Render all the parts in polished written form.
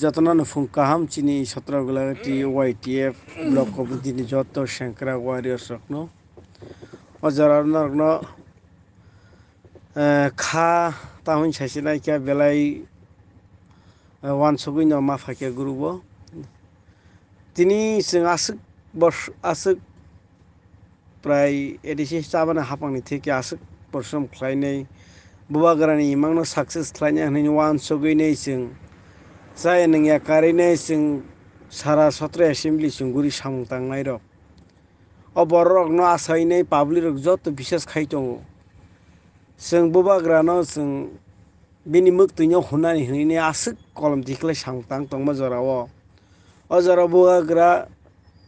যতনা Phom kaham chini sotragula ti YTF block of dini joto shankara warriors rokno ojara narno kha tahun saisina kya belai wan sogui no mafake gurubo tini sing asuk prai edisi sabana hapangni theke asuk porsom khlainai bubagrani imangno success khlaina hani wan sogui nei sing Sai nengya karine sing sara sotre assembly sing guri samung tangnai rok o borok no asainai public rok joto bises khai tongo sing bubagra no sing bini muktui no hunani hini asuk kolom diklai samung tang tongma jorao o jora bubagra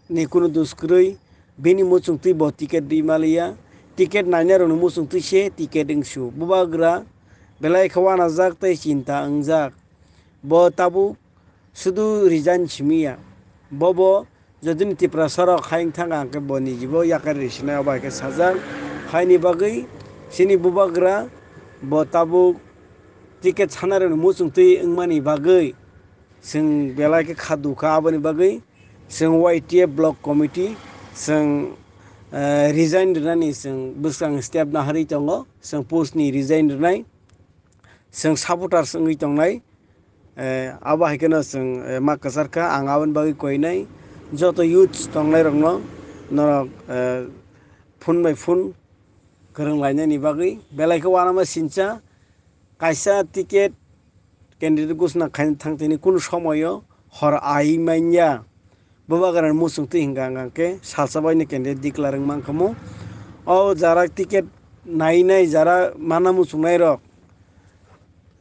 ni kunu duskrui bini muchung tui bo ticket di malia ticket naina rok muchung tui se ticket ingsu bubagra belai khawana jak tei chinta angjak bo tabu sudu resign chimiya bobo jodini tipra sorok khaing thanga ke boni jibo yakar risina oba ke sajak khaini bagui sini bubagra bo tabu ticket sanare muchung tui wngmani bagui sing belai ke khadu kha aboni bagui sing YTF block committee sing resign rani sing busang step na hari tongo sing post ni resign rnai sing supporter singui tongnai abo haikeno sing ma kasarka ang abon bagi koinai joto youth tongnai rokno norok phun by phun korong lainani bagui belai ke wanama sincha kaisa ticket candidate gusna khain thangtini kun somoyo hor ai manya bubagar musung tui hinga ke salsabai ni candidate declaring mangkamo o jara ticket nainai jara mana musung nai rok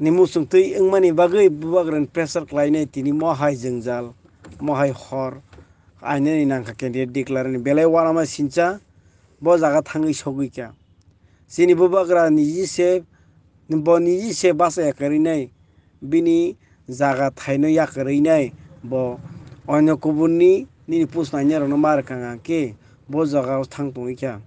ni musung tui wngmani bagui bubagran pressure khlainai tini mohai jengjal mohai hor ainani nangkha candidate declare ni belai wanama sincha bo jaga thangui sogui kya sini bubagra niji se basa yakarinai bini jaga thaino yakarinai bo onyo kubunni nini post naina rokno markha ke bo jaga o thang tongoi kha.